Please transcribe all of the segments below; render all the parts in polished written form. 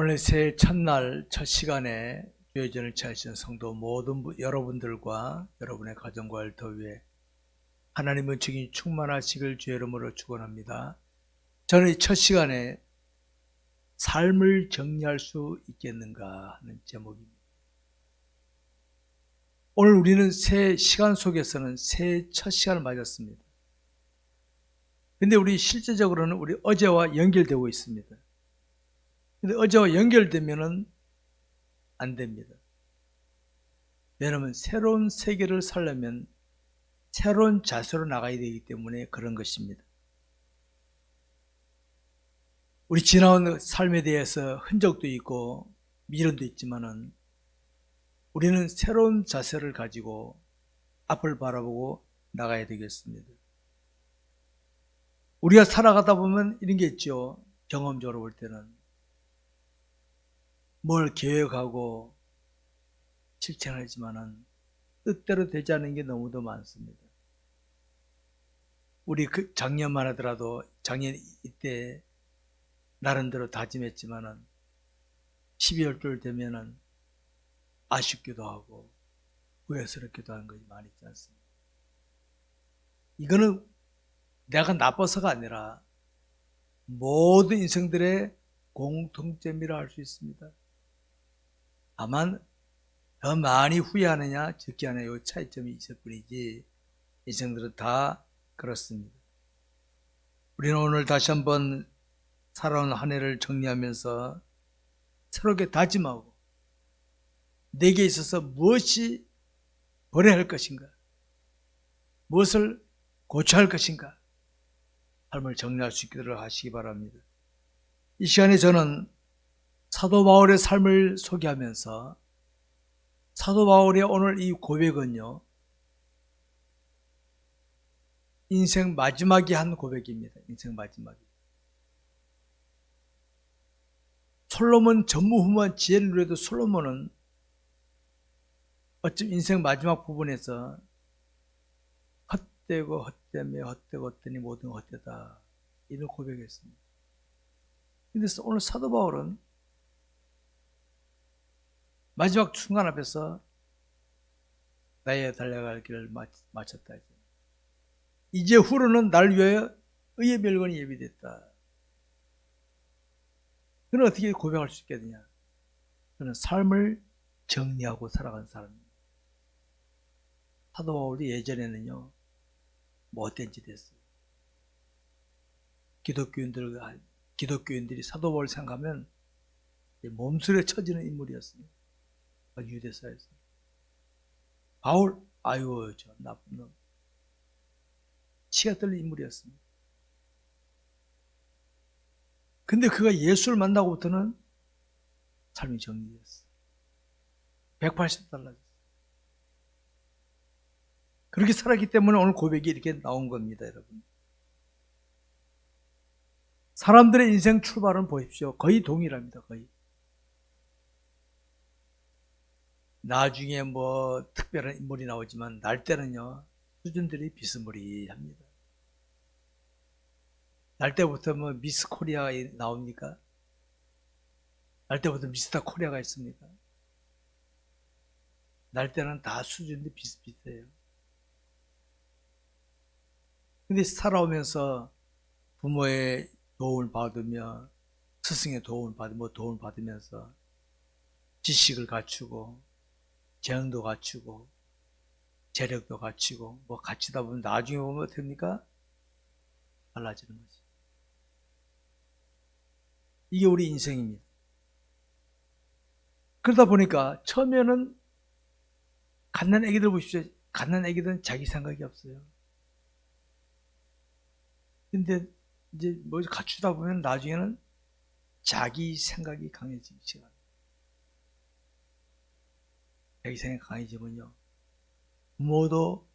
오늘 새해 첫날 첫 시간에 주의전을 취하신 성도 모든 여러분들과 여러분의 가정과 일터 위에 하나님의 증인 충만하시길 주의 이름으로 축원합니다. 저는 이 첫 시간에 삶을 정리할 수 있겠는가 하는 제목입니다. 오늘 우리는 새 시간 속에서는 새해 첫 시간을 맞았습니다. 근데 우리 실제적으로는 우리 어제와 연결되고 있습니다. 근데 어제와 연결되면은 안 됩니다. 왜냐하면 새로운 세계를 살려면 새로운 자세로 나가야 되기 때문에 그런 것입니다. 우리 지나온 삶에 대해서 흔적도 있고 미련도 있지만은 우리는 새로운 자세를 가지고 앞을 바라보고 나가야 되겠습니다. 우리가 살아가다 보면 이런 게 있죠. 경험적으로 볼 때는 뭘 계획하고 실천하지만은 뜻대로 되지 않은 게 너무도 많습니다. 우리 작년만 하더라도 작년 이때 나름대로 다짐했지만은 12월달 되면은 아쉽기도 하고 후회스럽기도 하는 것이 많이 있지 않습니까? 이거는 내가 나빠서가 아니라 모든 인생들의 공통점이라 할 수 있습니다. 다만 더 많이 후회하느냐 적게 하느냐 이 차이점이 있을 뿐이지 인생들은 다 그렇습니다. 우리는 오늘 다시 한번 살아온 한 해를 정리하면서 새롭게 다짐하고 내게 있어서 무엇이 버려야 할 것인가, 무엇을 고쳐야 할 것인가 삶을 정리할 수 있도록 하시기 바랍니다. 이 시간에 저는 사도 바울의 삶을 소개하면서 사도 바울의 오늘 이 고백은요, 인생 마지막이 한 고백입니다. 인생 마지막이. 솔로몬 전무후무한 지혜를 누려도 솔로몬은 어쩜 인생 마지막 부분에서 헛되고 헛되며 헛되고 헛되니 모든 헛되다 이런 고백했습니다. 그래서 오늘 사도 바울은 마지막 순간 앞에서 나의 달려갈 길을 마쳤다. 이제 후로는 날 위하여 의의 멸관이 예비됐다. 그는 어떻게 고백할 수 있겠느냐? 그는 삶을 정리하고 살아간 사람입니다. 사도 바울이 예전에는요, 못된 짓 했어요. 기독교인들이 사도 바울을 생각하면 몸술에 처지는 인물이었습니다. 유대사에서. 바울, 아유, 저 나쁜 놈. 치가 떨린 인물이었습니다. 근데 그가 예수를 만나고부터는 삶이 정리됐어요. 180도 달라졌어요. 그렇게 살았기 때문에 오늘 고백이 이렇게 나온 겁니다, 여러분. 사람들의 인생 출발은 보십시오. 거의 동일합니다, 거의. 나중에 뭐 특별한 인물이 나오지만 날 때는요, 수준들이 비스무리합니다. 날 때부터 뭐 미스 코리아가 나옵니까? 날 때부터 미스터 코리아가 있습니까? 날 때는 다 수준이 비슷비슷해요. 근데 살아오면서 부모의 도움을 받으며 스승의 도움을 받으면서 지식을 갖추고 재능도 갖추고 재력도 갖추고 뭐 갖추다 보면 나중에 보면 어떻게 됩니까? 달라지는 거지. 이게 우리 인생입니다. 그러다 보니까 처음에는 갓난 애기들 보십시오. 갓난 애기들은 자기 생각이 없어요. 근데 이제 뭐 갖추다 보면 나중에는 자기 생각이 강해지기 시작합니다. 자기 생각이 강해지면요, 부모도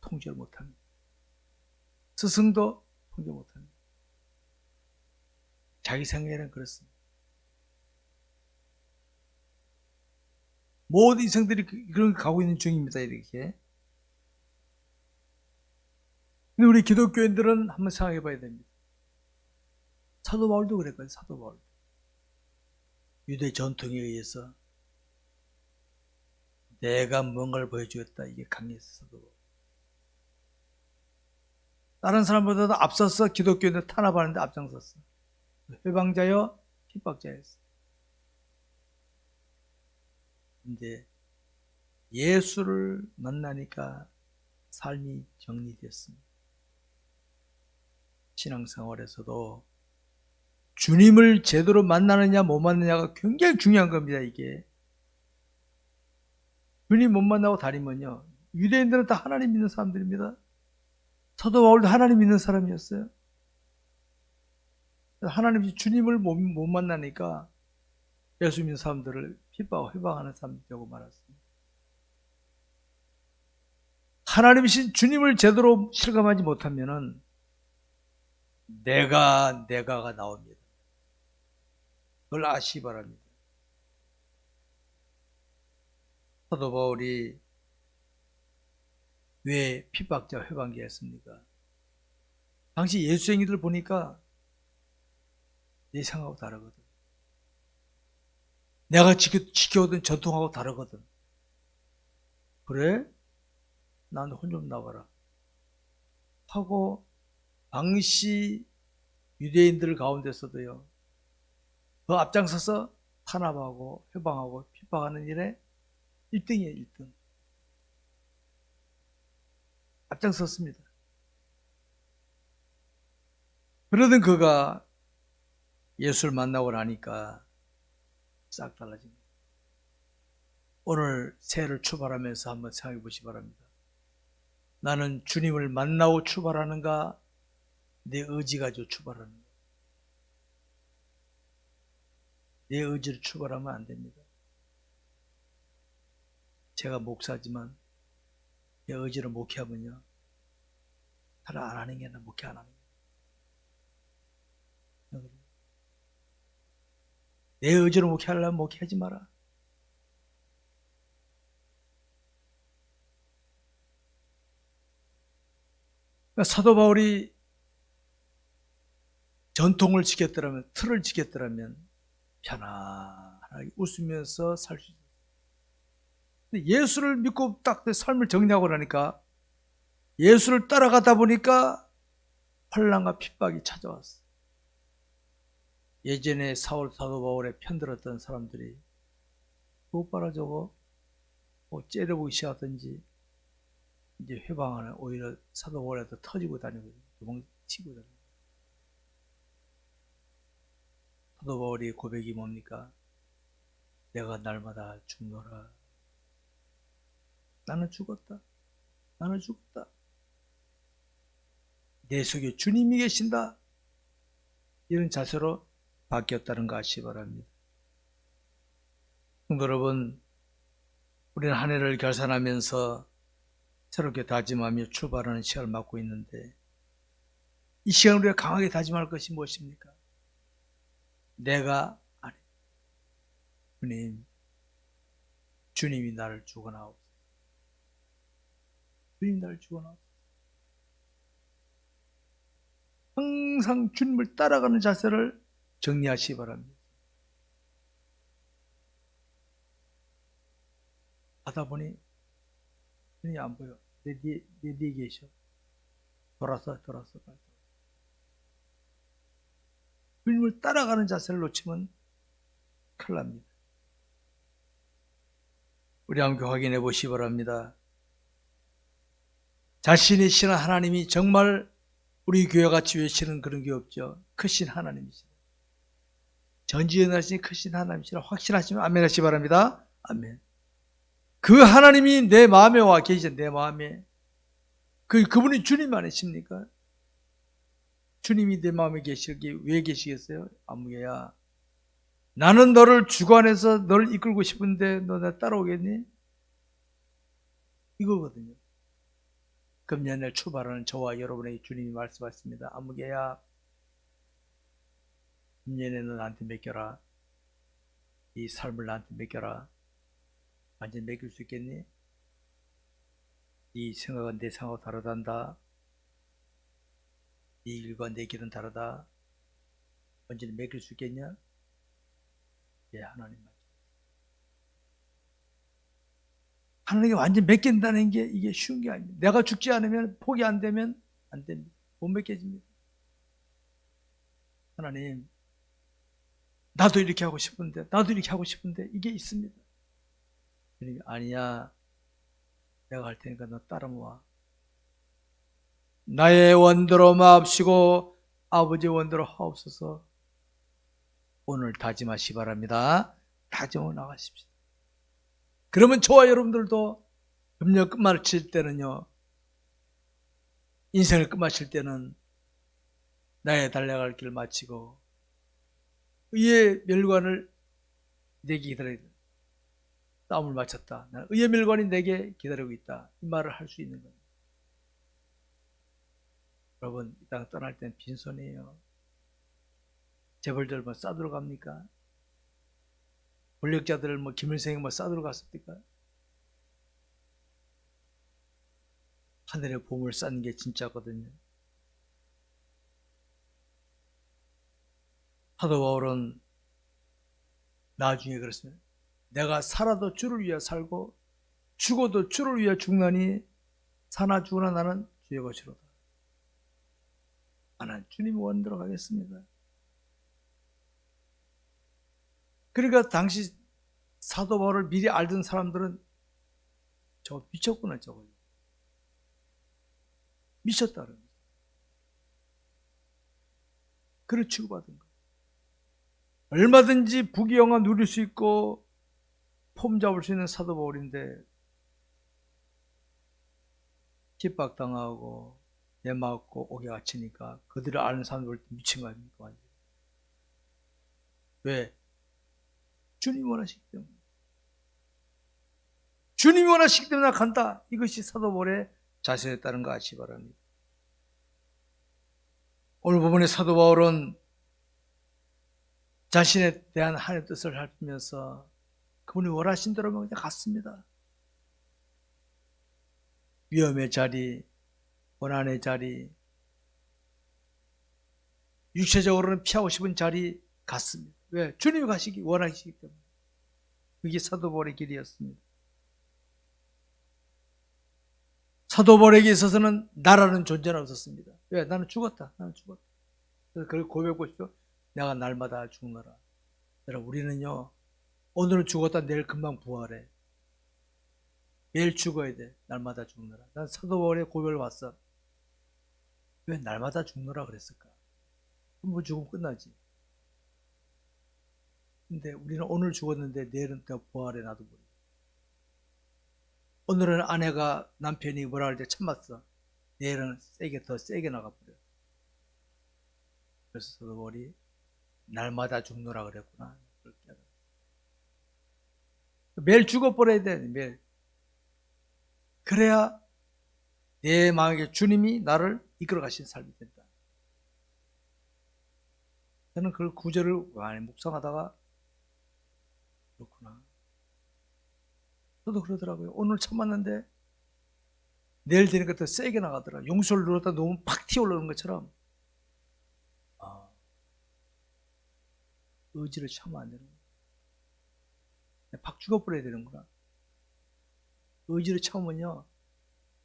통제를 못합니다. 스승도 통제 못합니다. 자기 생각에는 그렇습니다. 모든 인생들이 그런 가고 있는 중입니다, 이렇게. 근데 우리 기독교인들은 한번 생각해 봐야 됩니다. 사도 바울도 그랬거든요, 사도 바울. 유대 전통에 의해서 내가 뭔가를 보여주겠다, 이게 강했어도 다른 사람보다도 앞서서 기독교인들 탄압하는데 앞장섰어. 회방자여 핍박자였어. 근데 예수를 만나니까 삶이 정리됐습니다. 신앙생활에서도 주님을 제대로 만나느냐 못 만나느냐가 굉장히 중요한 겁니다. 이게 주님 못 만나고 다니면요, 유대인들은 다 하나님 믿는 사람들입니다. 사도 바울도 하나님 믿는 사람이었어요. 하나님 주님을 못 만나니까 예수 믿는 사람들을 핍박하고 회방하는 사람이 되고 말았습니다. 하나님이신 주님을 제대로 실감하지 못하면은 내가가 나옵니다. 그걸 아시기 바랍니다. 사도 바울이 왜 핍박자 회방자였습니까? 당시 예수 행위들 보니까 내 생각하고 다르거든. 내가 지켜오던 전통하고 다르거든. 그래? 난 혼 좀 나와라 하고 당시 유대인들 가운데서도요, 그 앞장서서 탄압하고 회방하고 핍박하는 일에 1등이에요. 1등. 앞장섰습니다. 그러던 그가 예수를 만나고 나니까 싹 달라집니다. 오늘 새해를 출발하면서 한번 생각해 보시기 바랍니다. 나는 주님을 만나고 출발하는가, 내 의지 가지고 출발하는가? 내 의지로 출발하면 안 됩니다. 제가 목사지만 내 의지로 목회하면요, 차라리 안 하는 게 아니라 목회 안 하는 거예요. 내 의지로 목회하려면 목회하지 마라. 그러니까 사도 바울이 전통을 지켰더라면, 틀을 지켰더라면 편안하게 웃으면서 살 수 있어요. 근데 예수를 믿고 딱 삶을 정리하고 나니까, 예수를 따라가다 보니까 환난과 핍박이 찾아왔어. 예전에 사도 바울의 편들었던 사람들이 못 봐라 저거, 뭐 째려보기 시작하든지 이제 회방하는, 오히려 사도 바울에도 터지고 다니고 도망치고 다니고. 사도 바울의 고백이 뭡니까? 내가 날마다 죽노라. 나는 죽었다. 나는 죽었다. 내 속에 주님이 계신다. 이런 자세로 바뀌었다는 거 아시기 바랍니다. 성도 여러분, 우리는 한 해를 결산하면서 새롭게 다짐하며 출발하는 시간을 맞고 있는데, 이 시간 우리가 강하게 다짐할 것이 무엇입니까? 내가 아니, 주님이 나를 주관하옵소서. 주님이 나를 주관하옵소서. 항상 주님을 따라가는 자세를 정리하시기 바랍니다. 하다 보니 주님이 안 보여. 내 뒤에 계셔. 돌아서. 주님을 따라가는 자세를 놓치면 큰일 납니다. 우리 함께 확인해 보시기 바랍니다. 자신이 신한 하나님이 정말 우리 교회같이 외치는 그런 게 없죠. 크신 하나님이시다. 전지전능하신 크신 하나님이시라 확신하시면 아멘 하시기 바랍니다. 아멘. 그 하나님이 내 마음에 와 계시죠. 내 마음에. 그분이 주님 아니십니까? 주님이 내 마음에 계시기 왜 계시겠어요? 아무개야, 나는 너를 주관해서 너를 이끌고 싶은데 너 나 따라오겠니? 이거거든요. 금년에 출발하는 저와 여러분에게 주님이 말씀하십니다. 아무개야, 금년에는 나한테 맡겨라. 이 삶을 나한테 맡겨라. 완전히 맡길 수 있겠니? 이 생각은 내 생각하고 다르단다. 네 일과 내 길은 다르다. 완전히 맡길 수 있겠냐? 예, 하나님. 하나님께 완전 맡긴다는 게 이게 쉬운 게 아닙니다. 내가 죽지 않으면, 포기 안 되면 안 됩니다. 못 맡겨집니다. 하나님, 나도 이렇게 하고 싶은데, 나도 이렇게 하고 싶은데, 이게 있습니다. 아니야, 내가 할 테니까 너 따라 모아. 나의 원대로 마옵시고 아버지의 원대로 하옵소서. 오늘 다짐하시 바랍니다. 다짐하고 나가십시오. 그러면 저와 여러분들도 금년 끝마칠 때는요, 인생을 끝마칠 때는 나의 달려갈 길을 마치고 의의 멸관을 내게 기다려야 돼. 싸움을 마쳤다. 나는 의의 멸관이 내게 기다리고 있다. 이 말을 할 수 있는 겁니다. 여러분, 이 땅 떠날 땐 빈손이에요. 재벌들 뭐 싸들어 갑니까? 권력자들 뭐 김일성이 뭐 싸들어 갔습니까? 하늘의 보물 쌓는 게 진짜거든요. 사도 바울은 나중에 그랬습니다. 내가 살아도 주를 위해 살고 죽어도 주를 위해 죽나니 사나 죽으나 나는 주의 것이로다. 나는 주님 원대로 가겠습니다. 그러니까 당시 사도 바울을 미리 알던 사람들은 저거 미쳤구나, 저거. 미쳤다 그럽니다. 그를 취급받은 거. 얼마든지 부귀영화 누릴 수 있고 폼 잡을 수 있는 사도 바울인데 핍박당하고 내맞고 옥에 갇히니까 그들을 아는 사람들 미친 거 아닙니까? 왜? 주님이 원하시기 때문에. 주님이 원하시기 때문에 간다. 이것이 사도 바울의 자세였다는 거 아시기 바랍니다. 오늘 부분에 사도 바울은 자신에 대한 하나님의 뜻을 살피면서 그분이 원하신 대로 그냥 갔습니다. 위험의 자리, 고난의 자리, 육체적으로는 피하고 싶은 자리 갔습니다. 왜? 주님이 가시기 원하시기 때문에. 그게 사도 바울의 길이었습니다. 사도 바울에게 있어서는 나라는 존재는 없었습니다. 왜? 나는 죽었다. 나는 죽었다. 그래서 그걸 고백하고 싶죠. 내가 날마다 죽노라. 여러분, 우리는요, 오늘은 죽었다 내일 금방 부활해. 매일 죽어야 돼. 날마다 죽노라. 난 사도 바울의 고백을 봤어. 왜 날마다 죽노라 그랬을까? 뭐 죽으면 끝나지. 근데 우리는 오늘 죽었는데 내일은 또 부활해 놔둬버려. 오늘은 아내가 남편이 뭐라 할 때 참았어. 내일은 더 세게 나가버려. 그래서 사도 바울이 날마다 죽노라 그랬구나. 매일 죽어버려야 돼. 매일. 그래야 내 마음에 주님이 나를 이끌어 가신 삶이 된다. 저는 그 구절을 많이 묵상하다가 그렇구나. 저도 그러더라고요. 오늘 참았는데 내일 되니까 더 세게 나가더라. 용서를 누르다 너무 팍 튀어올라오는 것처럼 의지를 참으면 안 되는 거야. 팍 죽어버려야 되는구나. 의지를 참으면요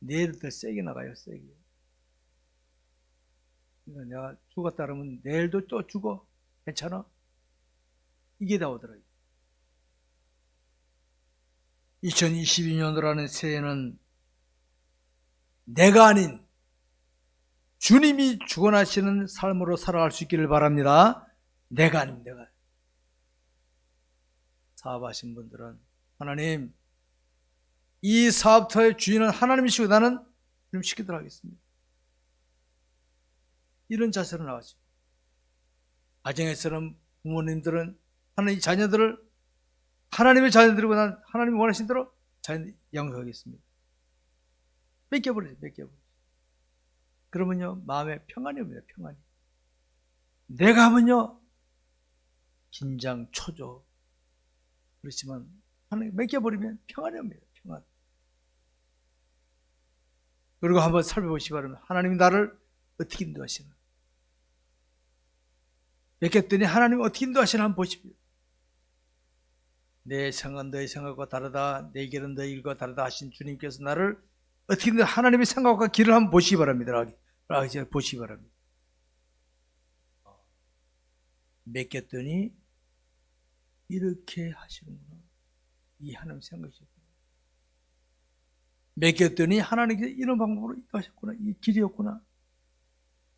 내일은 더 세게 나가요. 세게. 그러니까 내가 죽었다 그러면 내일도 또 죽어. 괜찮아? 이게 나오더라고요. 2022년도라는 새해는 내가 아닌 주님이 주관하시는 삶으로 살아갈 수 있기를 바랍니다. 내가 아닌 내가. 사업하신 분들은 하나님, 이 사업터의 주인은 하나님이시고 나는 좀 시키도록 하겠습니다. 이런 자세로 나가죠. 가정에서는 부모님들은 하나님 자녀들을 하나님의 자녀들이고 난 하나님이 원하신 대로 자녀들 양육하겠습니다. 뺏겨버리죠. 그러면요 마음에 평안이 옵니다. 평안이. 내가 하면요 긴장, 초조. 그렇지만 하나님 뺏겨버리면 평안이 옵니다. 평안. 그리고 한번 살펴보시기 바랍니다. 하나님이 나를 어떻게 인도하시나. 뺏겼더니 하나님이 어떻게 인도하시나 한번 보십시오. 내 생각은 너의 생각과 다르다, 내 길은 너의 길과 다르다 하신 주님께서 나를 어떻게든 하나님의 생각과 길을 한번 보시기 바랍니다. 보시기 바랍니다. 맡겼더니 이렇게 하시는구나. 이 하나님 생각이셨구나. 맡겼더니 하나님께서 이런 방법으로 하셨구나. 이 길이었구나.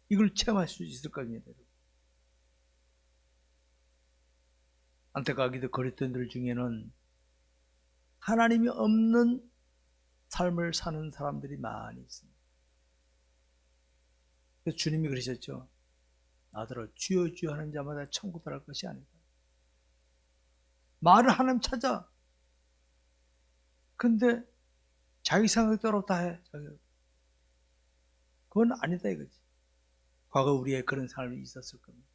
이걸 체험할 수 있을 겁니다. 안타깝게도 그리스도인들 중에는 하나님이 없는 삶을 사는 사람들이 많이 있습니다. 그래서 주님이 그러셨죠. 나더러 주여 주여 하는 자마다 천국 들어갈 것이 아니다. 말을 하나님 찾아. 근데 자기 생각대로 다 해. 그건 아니다 이거지. 과거 우리의 그런 삶이 있었을 겁니다.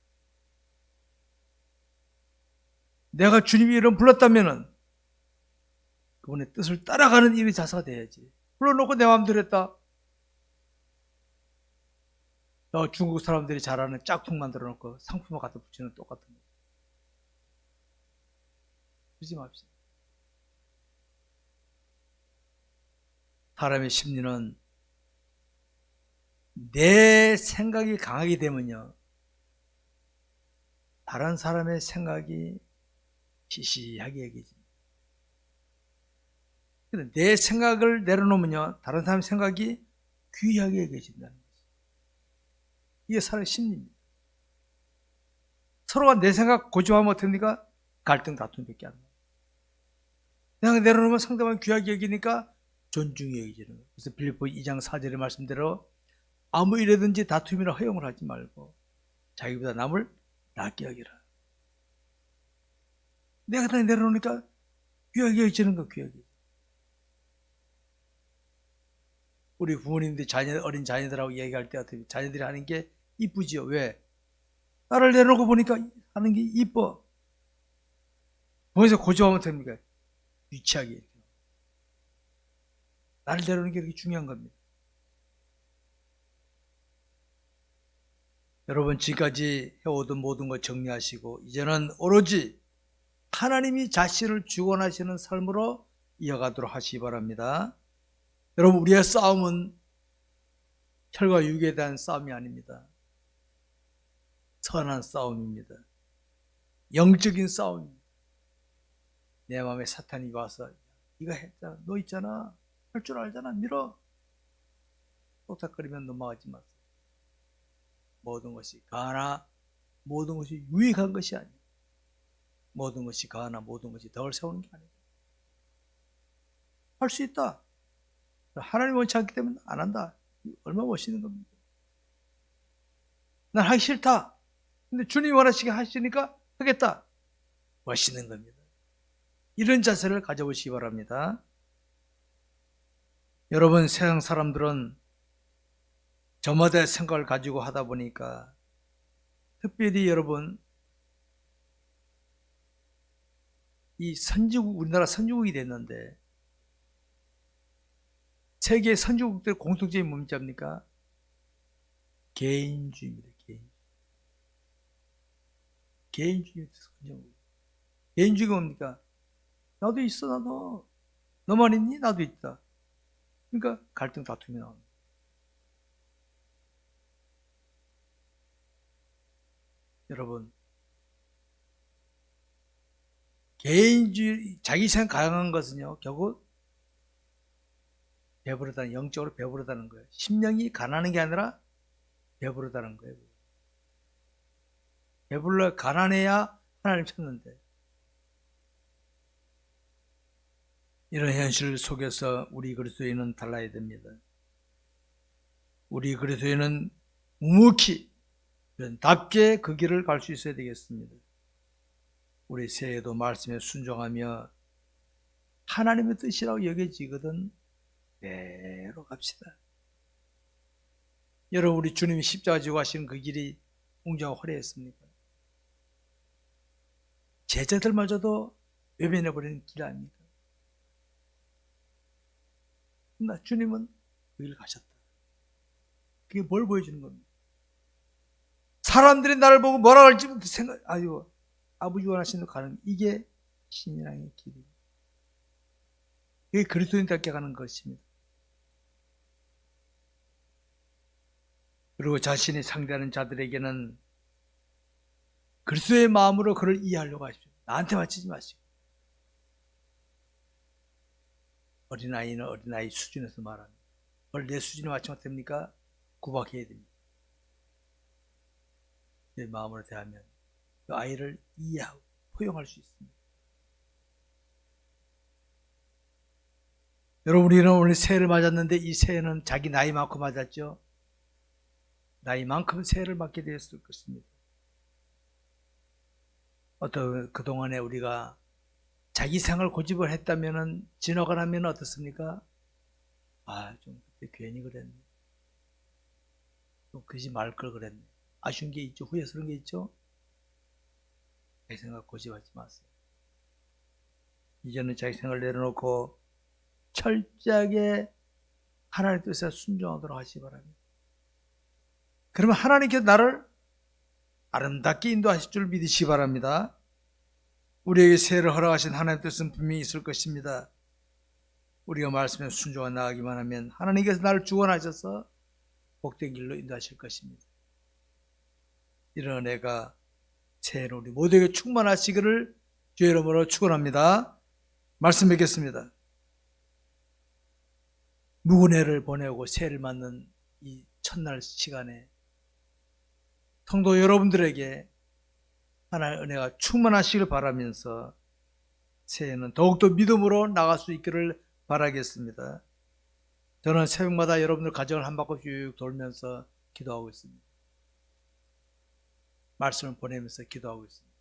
내가 주님이 이런 불렀다면은 그분의 뜻을 따라가는 일의 자세가 돼야지. 불러놓고 내 마음대로 했다. 중국 사람들이 잘하는 짝퉁 만들어 놓고 상품을 갖다 붙이는 똑같은 거. 그러지 맙시다. 사람의 심리는 내 생각이 강하게 되면요, 다른 사람의 생각이 시시하게 여겨집니다. 내 생각을 내려놓으면요, 다른 사람의 생각이 귀하게 여겨진다는 거죠. 이게 사람의 심리입니다. 서로가 내 생각 고집하면 어떻습니까? 갈등 다툼밖에 안 나요. 내가 내려놓으면 상대방이 귀하게 여기니까 존중이 여기지는 거예요. 그래서 빌립보 2장 4절의 말씀대로 아무 일에든지 다툼이나 허용을 하지 말고 자기보다 남을 낫게 여기라. 내가 다 내려놓으니까 귀하게 여기지는 거 귀하게. 우리 부모님들이 어린 자녀들하고 얘기할 때 어떻게 자녀들이 하는 게 이쁘지요. 왜? 나를 내려놓고 보니까 하는 게 이뻐. 거기서 고집하면 됩니까? 유치하게. 나를 내려놓는 게 그렇게 중요한 겁니다. 여러분 지금까지 해오던 모든 것 정리하시고 이제는 오로지 하나님이 자신을 주관하시는 삶으로 이어가도록 하시기 바랍니다. 여러분 우리의 싸움은 혈과 육에 대한 싸움이 아닙니다. 선한 싸움입니다. 영적인 싸움입니다. 내 마음에 사탄이 와서 네가 했잖아, 너 있잖아, 할 줄 알잖아, 밀어. 똑딱거리면 넘어가지 마세요. 모든 것이 가하나 모든 것이 유익한 것이 아니에요. 모든 것이 가하나 모든 것이 덕을 세우는 게 아니에요. 할 수 있다. 하나님 원치 않기 때문에 안 한다. 얼마나 멋있는 겁니다. 난 하기 싫다. 근데 주님 원하시게 하시니까 하겠다. 멋있는 겁니다. 이런 자세를 가져보시기 바랍니다. 여러분 세상 사람들은 저마다의 생각을 가지고 하다 보니까 특별히 여러분 이 선진국, 우리나라 선진국이 됐는데 세계 선진국들의 공통점이 뭡니까? 개인주의입니다. 개인주의. 개인주의가 뭡니까? 나도 있어, 나도. 너만 있니? 나도 있다. 그러니까 갈등 다툼이 나옵니다. 여러분, 개인주의, 자기 생각 강한 것은요, 결국 배부르다는, 영적으로 배부르다는 거예요. 심령이 가난한 게 아니라 배부르다는 거예요. 배불러 가난해야 하나님 찾는데, 이런 현실 속에서 우리 그리스도인은 달라야 됩니다. 우리 그리스도인은 묵묵히 답게 그 길을 갈 수 있어야 되겠습니다. 우리 새해에도 말씀에 순종하며 하나님의 뜻이라고 여겨지거든 그대로 갑시다. 여러분 우리 주님이 십자가 지고 가시는 그 길이 웅장하고 화려했습니까? 제자들마저도 외면해버리는 길 아닙니까? 그러나 주님은 그 길을 가셨다. 그게 뭘 보여주는 겁니까? 사람들이 나를 보고 뭐라 할지 생각, 아버지 원하시는 대로 가는, 이게 신앙의 길이. 그게 그리스도인답게 가는 것입니다. 그리고 자신이 상대하는 자들에게는 그리스도의 마음으로 그를 이해하려고 하십시오. 나한테 맞추지 마시고. 어린아이는 어린아이 수준에서 말합니다. 그걸 내 수준에 맞추면 됩니까? 구박해야 됩니다. 내 마음으로 대하면 그 아이를 이해하고 포용할 수 있습니다. 여러분, 우리는 오늘 새해를 맞았는데 이 새해는 자기 나이만큼 맞았죠? 나이만큼 새해를 맞게 되었을 것입니다. 그동안에 우리가 자기 생활 고집을 했다면 지나가 나면 어떻습니까? 좀 그때 괜히 그랬네. 또 그러지 말 걸 그랬네. 아쉬운 게 있죠. 후회스러운 게 있죠. 자기 생각 고집하지 마세요. 이제는 자기 생각을 내려놓고 철저하게 하나님의 뜻에 순종하도록 하시기 바랍니다. 그러면 하나님께서 나를 아름답게 인도하실 줄 믿으시기 바랍니다. 우리에게 새해를 허락하신 하나님의 뜻은 분명히 있을 것입니다. 우리가 말씀에 순종하 나가기만 하면 하나님께서 나를 주관하셔서 복된 길로 인도하실 것입니다. 이런 은혜가 새해는 우리 모두에게 충만하시기를 주의 이름으로 축원합니다. 말씀 뵙겠습니다. 묵은 해를 보내고 새해를 맞는 이 첫날 시간에 성도 여러분들에게 하나님의 은혜가 충만하시길 바라면서 새해는 더욱더 믿음으로 나갈 수 있기를 바라겠습니다. 저는 새벽마다 여러분들 가정을 한 바퀴 쭉 돌면서 기도하고 있습니다. 말씀을 보내면서 기도하고 있습니다.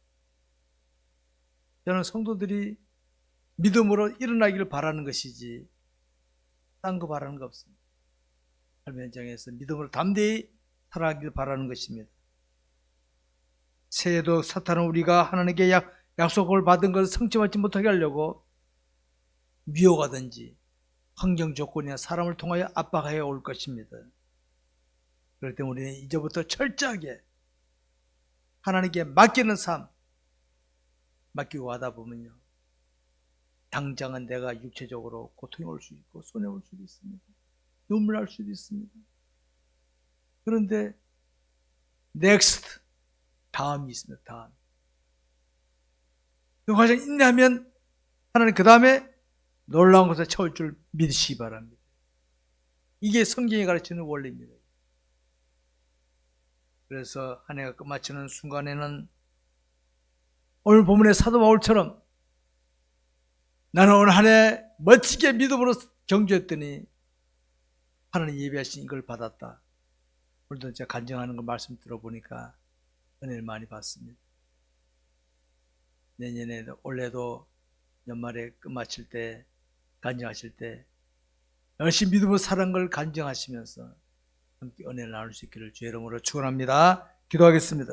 저는 성도들이 믿음으로 일어나기를 바라는 것이지 딴 거 바라는 거 없습니다. 삶의 현장에서 믿음으로 담대히 살아가기를 바라는 것입니다. 새해도 사탄은 우리가 하나님께 약속을 받은 것을 성취하지 못하게 하려고 미혹하든지 환경 조건이나 사람을 통하여 압박하여 올 것입니다. 그럴 때 우리는 이제부터 철저하게 하나님께 맡기는 삶 맡기고 하다 보면요, 당장은 내가 육체적으로 고통이 올 수 있고 손해올 수도 있습니다. 눈물 날 수도 있습니다. 그런데 next, 다음이 있습니다. 다음. 그 과정 인내하면 하나님 그 다음에 놀라운 것을 채울 줄 믿으시기 바랍니다. 이게 성경이 가르치는 원리입니다. 그래서 한 해가 끝마치는 순간에는 오늘 본문의 사도 바울처럼 나는 오늘 한 해 멋지게 믿음으로 경주했더니 하나님 예비하신 이걸 받았다. 오늘도 제가 간증하는 거 말씀 들어보니까 은혜를 많이 받습니다. 내년에 올해도 연말에 끝마칠 때 간증하실 때 열심히 믿음으로 살은 걸 간증하시면서 함께 은혜를 나눌 수 있기를 주의 이름으로 축원합니다. 기도하겠습니다.